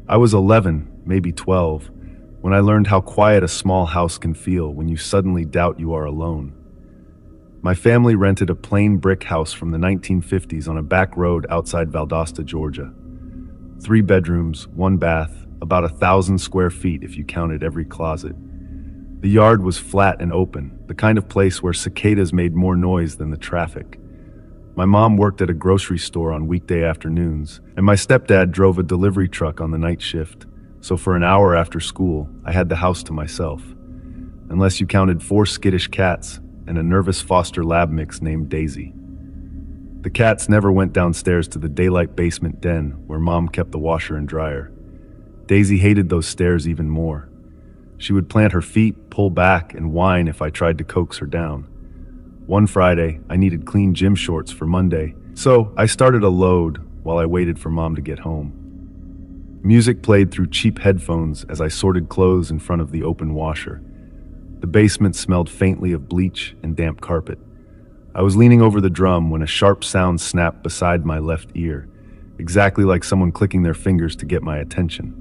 I was 11, maybe 12, when I learned how quiet a small house can feel when you suddenly doubt you are alone. My family rented a plain brick house from the 1950s on a back road outside Valdosta, Georgia. 3 bedrooms, 1 bath, about 1,000 square feet if you counted every closet. The yard was flat and open, the kind of place where cicadas made more noise than the traffic. My mom worked at a grocery store on weekday afternoons, and my stepdad drove a delivery truck on the night shift, so for an hour after school, I had the house to myself. Unless you counted 4 skittish cats and a nervous foster lab mix named Daisy. The cats never went downstairs to the daylight basement den where Mom kept the washer and dryer. Daisy hated those stairs even more. She would plant her feet, pull back, and whine if I tried to coax her down. One Friday, I needed clean gym shorts for Monday, so I started a load while I waited for Mom to get home. Music played through cheap headphones as I sorted clothes in front of the open washer. The basement smelled faintly of bleach and damp carpet. I was leaning over the drum when a sharp sound snapped beside my left ear, exactly like someone clicking their fingers to get my attention.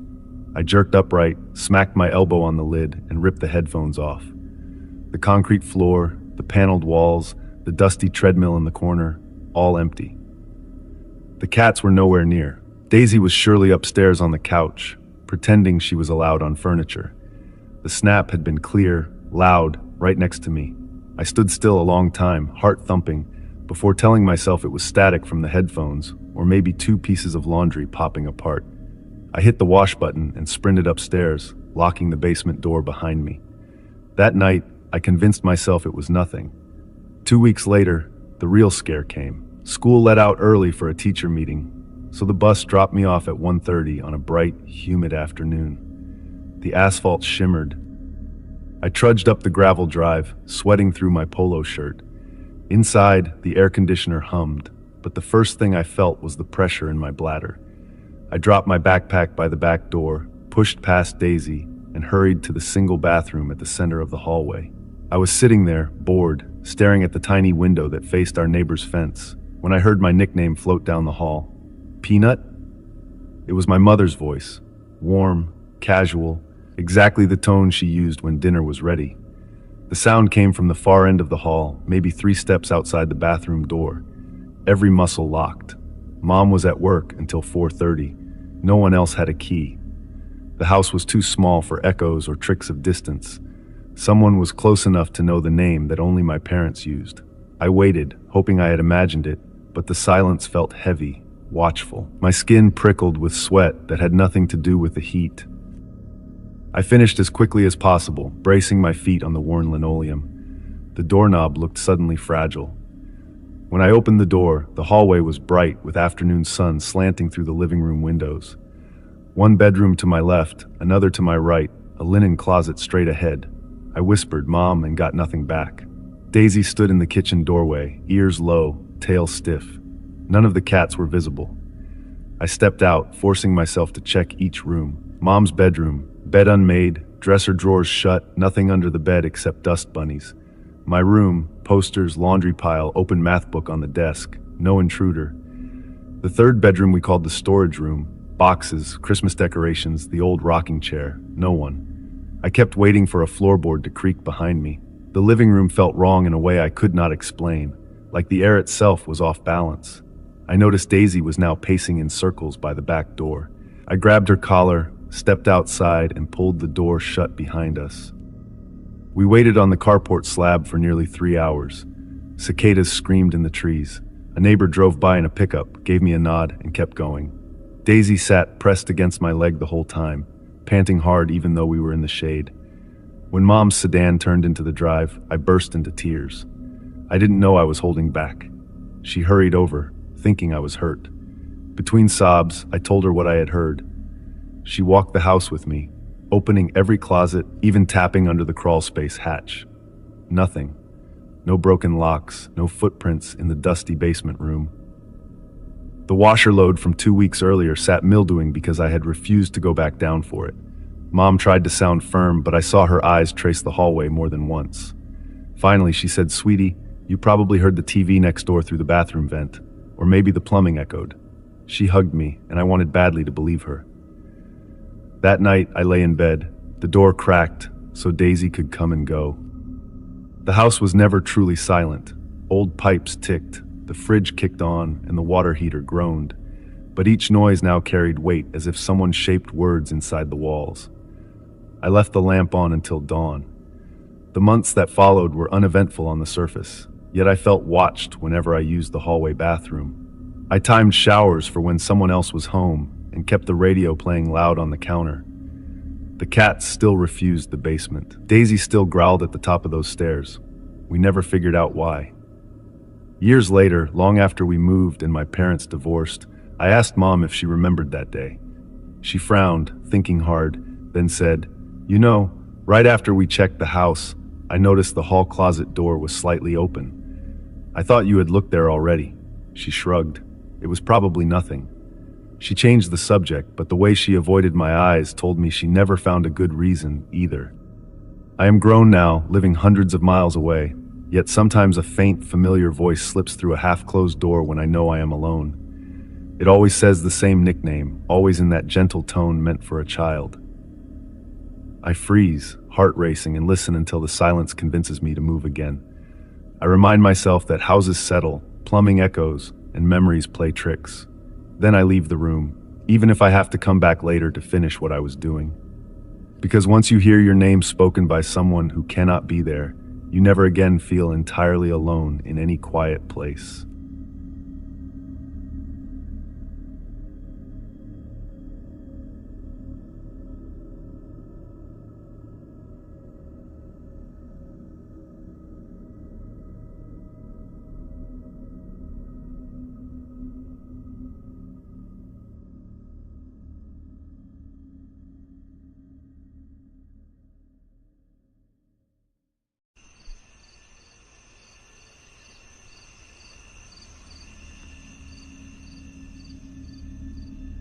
I jerked upright, smacked my elbow on the lid, and ripped the headphones off. The concrete floor, the paneled walls, the dusty treadmill in the corner, all empty. The cats were nowhere near. Daisy was surely upstairs on the couch, pretending she was allowed on furniture. The snap had been clear, loud, right next to me. I stood still a long time, heart thumping, before telling myself it was static from the headphones, or maybe 2 pieces of laundry popping apart. I hit the wash button and sprinted upstairs, locking the basement door behind me. That night, I convinced myself it was nothing. 2 weeks later, the real scare came. School let out early for a teacher meeting, so the bus dropped me off at 1:30 on a bright, humid afternoon. The asphalt shimmered. I trudged up the gravel drive, sweating through my polo shirt. Inside, the air conditioner hummed, but the first thing I felt was the pressure in my bladder. I dropped my backpack by the back door, pushed past Daisy, and hurried to the single bathroom at the center of the hallway. I was sitting there, bored, staring at the tiny window that faced our neighbor's fence, when I heard my nickname float down the hall. Peanut? It was my mother's voice, warm, casual, exactly the tone she used when dinner was ready. The sound came from the far end of the hall, maybe 3 steps outside the bathroom door. Every muscle locked. Mom was at work until 4:30. No one else had a key. The house was too small for echoes or tricks of distance. Someone was close enough to know the name that only my parents used. I waited, hoping I had imagined it, but the silence felt heavy, watchful. My skin prickled with sweat that had nothing to do with the heat. I finished as quickly as possible, bracing my feet on the worn linoleum. The doorknob looked suddenly fragile. When I opened the door, the hallway was bright with afternoon sun slanting through the living room windows. 1 bedroom to my left, another to my right, a linen closet straight ahead. I whispered, "Mom," and got nothing back. Daisy stood in the kitchen doorway, ears low, tail stiff. None of the cats were visible. I stepped out, forcing myself to check each room. Mom's bedroom, bed unmade, dresser drawers shut, nothing under the bed except dust bunnies. My room, posters, laundry pile, open math book on the desk, no intruder. The 3rd bedroom we called the storage room, boxes, Christmas decorations, the old rocking chair, no one. I kept waiting for a floorboard to creak behind me. The living room felt wrong in a way I could not explain, like the air itself was off balance. I noticed Daisy was now pacing in circles by the back door. I grabbed her collar, stepped outside, and pulled the door shut behind us. We waited on the carport slab for nearly 3 hours. Cicadas screamed in the trees. A neighbor drove by in a pickup, gave me a nod, and kept going. Daisy sat pressed against my leg the whole time, panting hard even though we were in the shade. When Mom's sedan turned into the drive, I burst into tears. I didn't know I was holding back. She hurried over, thinking I was hurt. Between sobs, I told her what I had heard. She walked the house with me, opening every closet, even tapping under the crawl space hatch. Nothing. No broken locks, no footprints in the dusty basement room. The washer load from 2 weeks earlier sat mildewing because I had refused to go back down for it. Mom tried to sound firm, but I saw her eyes trace the hallway more than once. Finally, she said, "Sweetie, you probably heard the TV next door through the bathroom vent, or maybe the plumbing echoed." She hugged me, and I wanted badly to believe her. That night, I lay in bed. The door cracked so Daisy could come and go. The house was never truly silent. Old pipes ticked, the fridge kicked on, and the water heater groaned. But each noise now carried weight, as if someone shaped words inside the walls. I left the lamp on until dawn. The months that followed were uneventful on the surface, yet I felt watched whenever I used the hallway bathroom. I timed showers for when someone else was home and kept the radio playing loud on the counter. The cats still refused the basement. Daisy still growled at the top of those stairs. We never figured out why. Years later, long after we moved and my parents divorced, I asked Mom if she remembered that day. She frowned, thinking hard, then said, "You know, right after we checked the house, I noticed the hall closet door was slightly open. I thought you had looked there already." She shrugged. It was probably nothing. She changed the subject, but the way she avoided my eyes told me she never found a good reason either. I am grown now, living hundreds of miles away, yet sometimes a faint, familiar voice slips through a half-closed door when I know I am alone. It always says the same nickname, always in that gentle tone meant for a child. I freeze, heart racing, and listen until the silence convinces me to move again. I remind myself that houses settle, plumbing echoes, and memories play tricks. Then I leave the room, even if I have to come back later to finish what I was doing. Because once you hear your name spoken by someone who cannot be there, you never again feel entirely alone in any quiet place.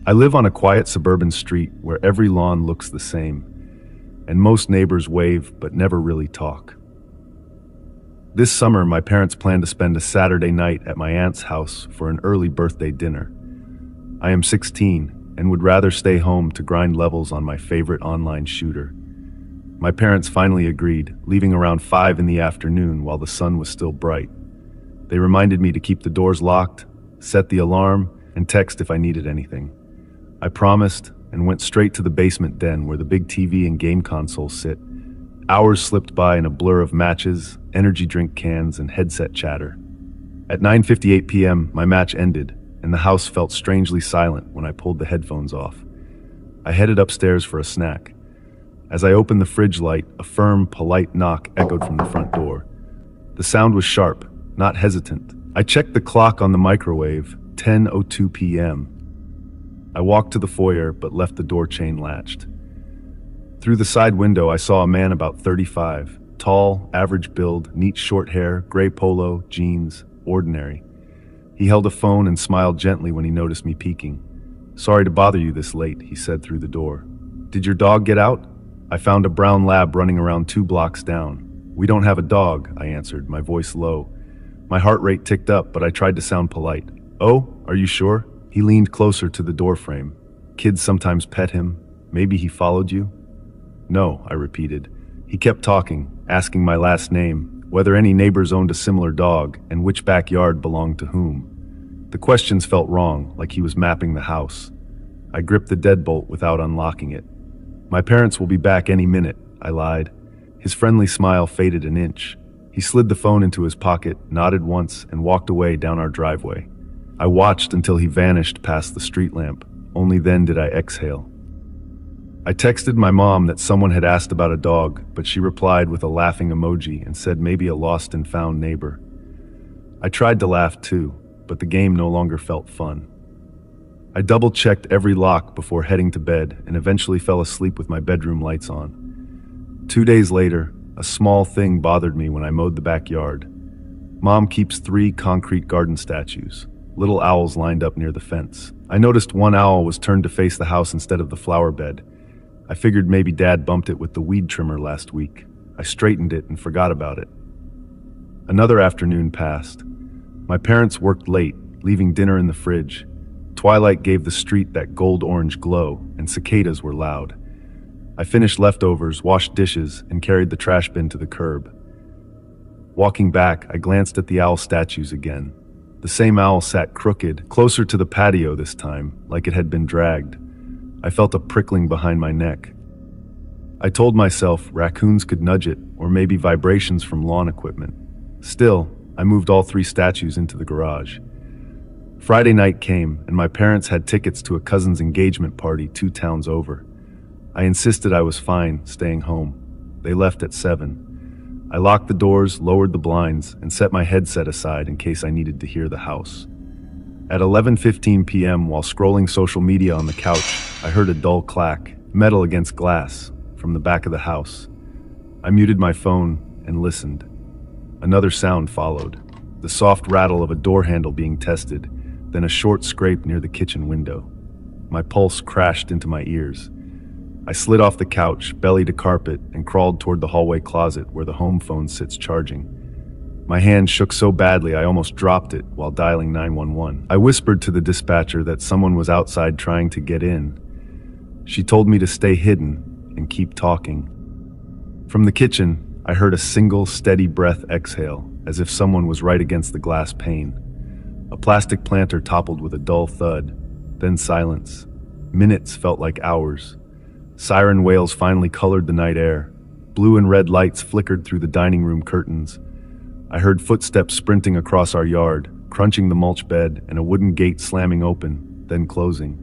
I live on a quiet suburban street where every lawn looks the same, and most neighbors wave but never really talk. This summer, my parents plan to spend a Saturday night at my aunt's house for an early birthday dinner. I am 16 and would rather stay home to grind levels on my favorite online shooter. My parents finally agreed, leaving around 5 in the afternoon while the sun was still bright. They reminded me to keep the doors locked, set the alarm, and text if I needed anything. I promised and went straight to the basement den where the big TV and game consoles sit. Hours slipped by in a blur of matches, energy drink cans, and headset chatter. At 9:58 p.m., my match ended, and the house felt strangely silent when I pulled the headphones off. I headed upstairs for a snack. As I opened the fridge light, a firm, polite knock echoed from the front door. The sound was sharp, not hesitant. I checked the clock on the microwave, 10:02 p.m. I walked to the foyer, but left the door chain latched. Through the side window, I saw a man about 35, tall, average build, neat short hair, gray polo, jeans, ordinary. He held a phone and smiled gently when he noticed me peeking. "Sorry to bother you this late," he said through the door. "Did your dog get out?" "I found a brown lab running around 2 blocks down." "We don't have a dog," I answered, my voice low. My heart rate ticked up, but I tried to sound polite. "Oh, are you sure?" He leaned closer to the doorframe. "Kids sometimes pet him. Maybe he followed you?" "No," I repeated. He kept talking, asking my last name, whether any neighbors owned a similar dog, and which backyard belonged to whom. The questions felt wrong, like he was mapping the house. I gripped the deadbolt without unlocking it. "My parents will be back any minute," I lied. His friendly smile faded an inch. He slid the phone into his pocket, nodded once, and walked away down our driveway. I watched until he vanished past the street lamp. Only then did I exhale. I texted my mom that someone had asked about a dog, but she replied with a laughing emoji and said maybe a lost and found neighbor. I tried to laugh too, but the game no longer felt fun. I double-checked every lock before heading to bed and eventually fell asleep with my bedroom lights on. 2 days later, a small thing bothered me when I mowed the backyard. Mom keeps 3 concrete garden statues, little owls lined up near the fence. I noticed one owl was turned to face the house instead of the flower bed. I figured maybe Dad bumped it with the weed trimmer last week. I straightened it and forgot about it. Another afternoon passed. My parents worked late, leaving dinner in the fridge. Twilight gave the street that gold-orange glow, and cicadas were loud. I finished leftovers, washed dishes, and carried the trash bin to the curb. Walking back, I glanced at the owl statues again. The same owl sat crooked, closer to the patio this time, like it had been dragged. I felt a prickling behind my neck. I told myself raccoons could nudge it, or maybe vibrations from lawn equipment. Still, I moved all 3 statues into the garage. Friday night came, and my parents had tickets to a cousin's engagement party 2 towns over. I insisted I was fine staying home. They left at 7. I locked the doors, lowered the blinds, and set my headset aside in case I needed to hear the house. At 11:15 p.m., while scrolling social media on the couch, I heard a dull clack, metal against glass, from the back of the house. I muted my phone and listened. Another sound followed, the soft rattle of a door handle being tested, then a short scrape near the kitchen window. My pulse crashed into my ears. I slid off the couch, belly to carpet, and crawled toward the hallway closet where the home phone sits charging. My hand shook so badly I almost dropped it while dialing 911. I whispered to the dispatcher that someone was outside trying to get in. She told me to stay hidden and keep talking. From the kitchen, I heard a single steady breath exhale, as if someone was right against the glass pane. A plastic planter toppled with a dull thud, then silence. Minutes felt like hours. Siren wails finally colored the night air. Blue and red lights flickered through the dining room curtains. I heard footsteps sprinting across our yard, crunching the mulch bed, and a wooden gate slamming open, then closing.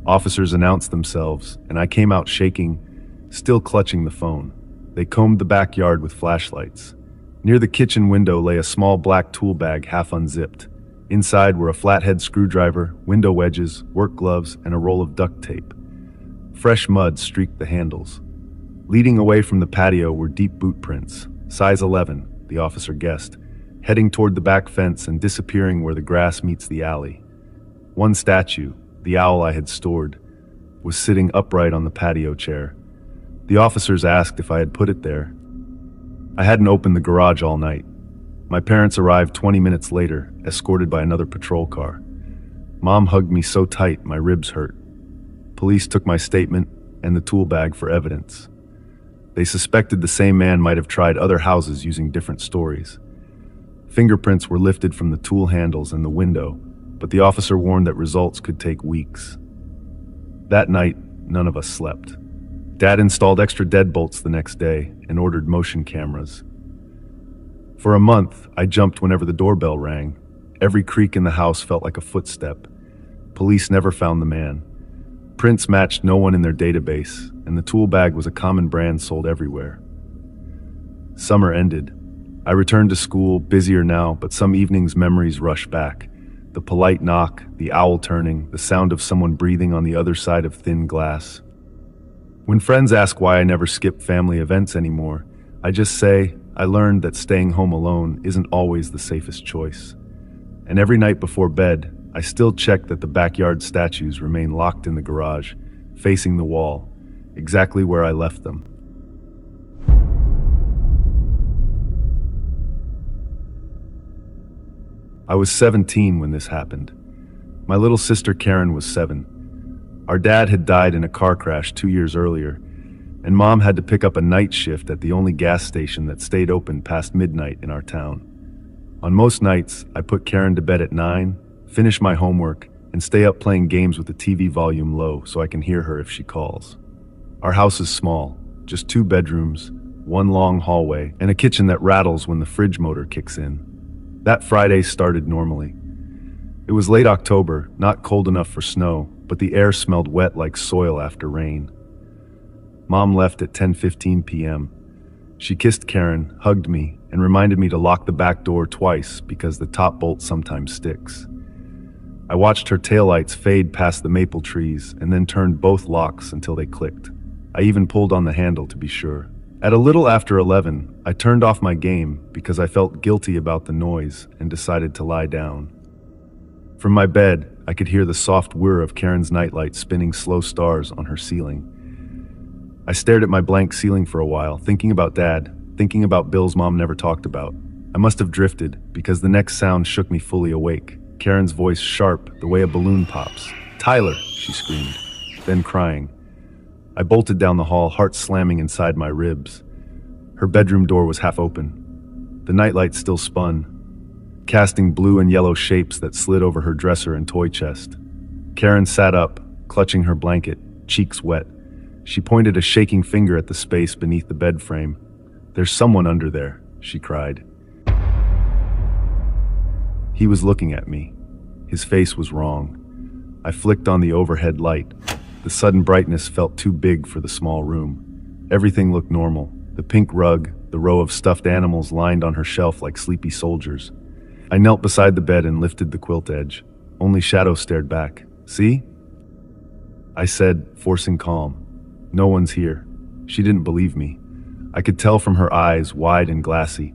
Officers announced themselves, and I came out shaking, still clutching the phone. They combed the backyard with flashlights. Near the kitchen window lay a small black tool bag half unzipped. Inside were a flathead screwdriver, window wedges, work gloves, and a roll of duct tape. Fresh mud streaked the handles. Leading away from the patio were deep boot prints, size 11, the officer guessed, heading toward the back fence and disappearing where the grass meets the alley. One statue, the owl I had stored, was sitting upright on the patio chair. The officers asked if I had put it there. I hadn't opened the garage all night. My parents arrived 20 minutes later, escorted by another patrol car. Mom hugged me so tight my ribs hurt. Police took my statement and the tool bag for evidence. They suspected the same man might have tried other houses using different stories. Fingerprints were lifted from the tool handles and the window, but the officer warned that results could take weeks. That night, none of us slept. Dad installed extra deadbolts the next day and ordered motion cameras. For a month, I jumped whenever the doorbell rang. Every creak in the house felt like a footstep. Police never found the man. Prints matched no one in their database, and the tool bag was a common brand sold everywhere. Summer ended. I returned to school, busier now, but some evenings memories rush back. The polite knock, the owl turning, the sound of someone breathing on the other side of thin glass. When friends ask why I never skip family events anymore, I just say I learned that staying home alone isn't always the safest choice. And every night before bed, I still check that the backyard statues remain locked in the garage, facing the wall, exactly where I left them. I was 17 when this happened. My little sister Karen was 7. Our dad had died in a car crash 2 years earlier, and Mom had to pick up a night shift at the only gas station that stayed open past midnight in our town. On most nights, I put Karen to bed at 9, finish my homework, and stay up playing games with the TV volume low so I can hear her if she calls. Our house is small, just 2 bedrooms, one long hallway, and a kitchen that rattles when the fridge motor kicks in. That Friday started normally. It was late October, not cold enough for snow, but the air smelled wet like soil after rain. Mom left at 10:15 p.m. She kissed Karen, hugged me, and reminded me to lock the back door twice because the top bolt sometimes sticks. I watched her taillights fade past the maple trees and then turned both locks until they clicked. I even pulled on the handle to be sure. At a little after 11, I turned off my game because I felt guilty about the noise and decided to lie down. From my bed, I could hear the soft whir of Karen's nightlight spinning slow stars on her ceiling. I stared at my blank ceiling for a while, thinking about Dad, thinking about bills Mom never talked about. I must have drifted because the next sound shook me fully awake. Karen's voice sharp, the way a balloon pops. "Tyler," she screamed, then crying. I bolted down the hall, heart slamming inside my ribs. Her bedroom door was half open. The nightlight still spun, casting blue and yellow shapes that slid over her dresser and toy chest. Karen sat up, clutching her blanket, cheeks wet. She pointed a shaking finger at the space beneath the bed frame. "There's someone under there," she cried. He was looking at me. His face was wrong. I flicked on the overhead light. The sudden brightness felt too big for the small room. Everything looked normal. The pink rug, the row of stuffed animals lined on her shelf like sleepy soldiers. I knelt beside the bed and lifted the quilt edge. Only Shadow stared back. "See?" I said, forcing calm. "No one's here." She didn't believe me. I could tell from her eyes, wide and glassy.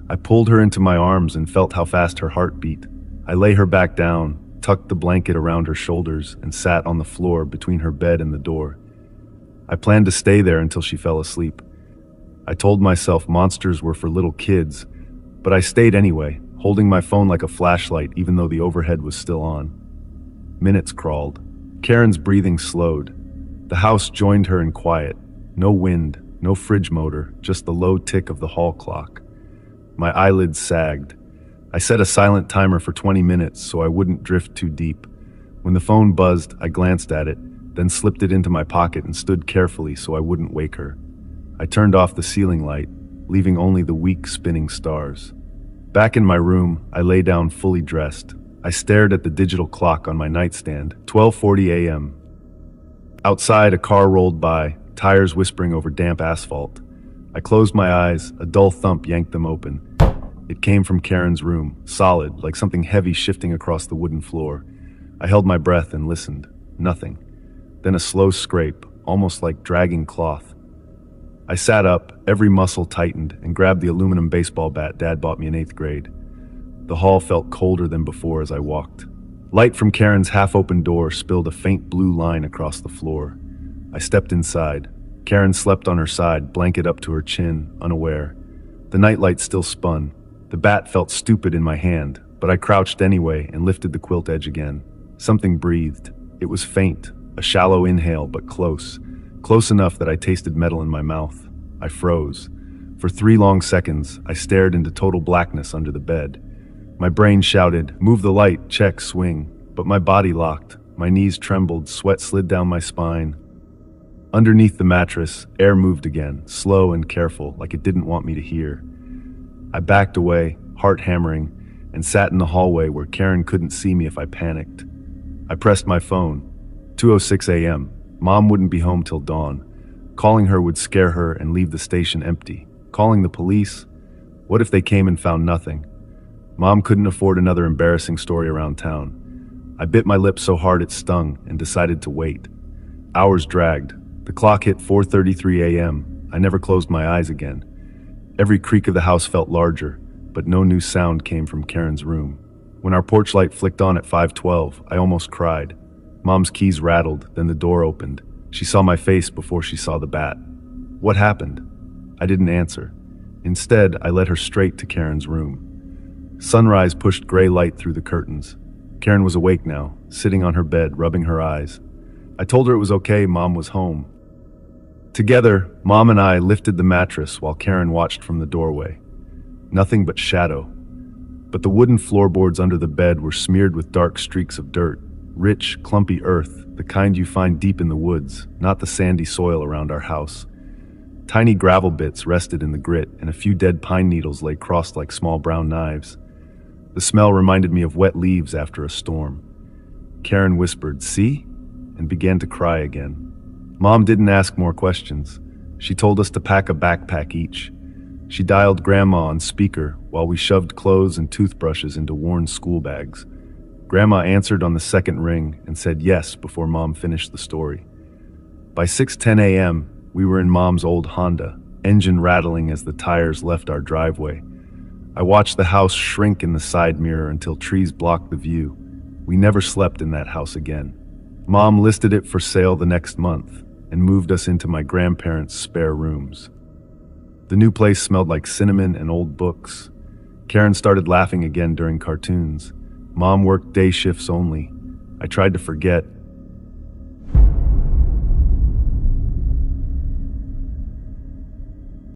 I pulled her into my arms and felt how fast her heart beat. I lay her back down, tucked the blanket around her shoulders, and sat on the floor between her bed and the door. I planned to stay there until she fell asleep. I told myself monsters were for little kids, but I stayed anyway, holding my phone like a flashlight even though the overhead was still on. Minutes crawled. Karen's breathing slowed. The house joined her in quiet. No wind, no fridge motor, just the low tick of the hall clock. My eyelids sagged. I set a silent timer for 20 minutes so I wouldn't drift too deep. When the phone buzzed, I glanced at it, then slipped it into my pocket and stood carefully so I wouldn't wake her. I turned off the ceiling light, leaving only the weak spinning stars. Back in my room, I lay down fully dressed. I stared at the digital clock on my nightstand, 12:40 a.m. Outside, a car rolled by, tires whispering over damp asphalt. I closed my eyes, a dull thump yanked them open. It came from Karen's room, solid, like something heavy shifting across the wooden floor. I held my breath and listened. Nothing. Then a slow scrape, almost like dragging cloth. I sat up, every muscle tightened, and grabbed the aluminum baseball bat Dad bought me in 8th grade. The hall felt colder than before as I walked. Light from Karen's half-open door spilled a faint blue line across the floor. I stepped inside. Karen slept on her side, blanket up to her chin, unaware. The nightlight still spun. The bat felt stupid in my hand, but I crouched anyway and lifted the quilt edge again. Something breathed. It was faint, a shallow inhale, but close. Close enough that I tasted metal in my mouth. I froze. For 3 long seconds, I stared into total blackness under the bed. My brain shouted, "Move the light, check, swing." But my body locked. My knees trembled, sweat slid down my spine. Underneath the mattress, air moved again, slow and careful, like it didn't want me to hear. I backed away, heart hammering, and sat in the hallway where Karen couldn't see me if I panicked. I pressed my phone. 2:06 a.m. Mom wouldn't be home till dawn. Calling her would scare her and leave the station empty. Calling the police? What if they came and found nothing? Mom couldn't afford another embarrassing story around town. I bit my lip so hard it stung and decided to wait. Hours dragged. The clock hit 4:33 a.m. I never closed my eyes again. Every creak of the house felt larger, but no new sound came from Karen's room. When our porch light flicked on at 5:12, I almost cried. Mom's keys rattled, then the door opened. She saw my face before she saw the bat. What happened? I didn't answer. Instead, I led her straight to Karen's room. Sunrise pushed gray light through the curtains. Karen was awake now, sitting on her bed, rubbing her eyes. I told her it was okay, Mom was home. Together, Mom and I lifted the mattress while Karen watched from the doorway. Nothing but shadow. But the wooden floorboards under the bed were smeared with dark streaks of dirt, rich, clumpy earth, the kind you find deep in the woods, not the sandy soil around our house. Tiny gravel bits rested in the grit, and a few dead pine needles lay crossed like small brown knives. The smell reminded me of wet leaves after a storm. Karen whispered, "See?" and began to cry again. Mom didn't ask more questions. She told us to pack a backpack each. She dialed Grandma on speaker while we shoved clothes and toothbrushes into worn school bags. Grandma answered on the second ring and said yes before Mom finished the story. By 6:10 a.m., we were in Mom's old Honda, engine rattling as the tires left our driveway. I watched the house shrink in the side mirror until trees blocked the view. We never slept in that house again. Mom listed it for sale the next month and moved us into my grandparents' spare rooms. The new place smelled like cinnamon and old books. Karen started laughing again during cartoons. Mom worked day shifts only. I tried to forget,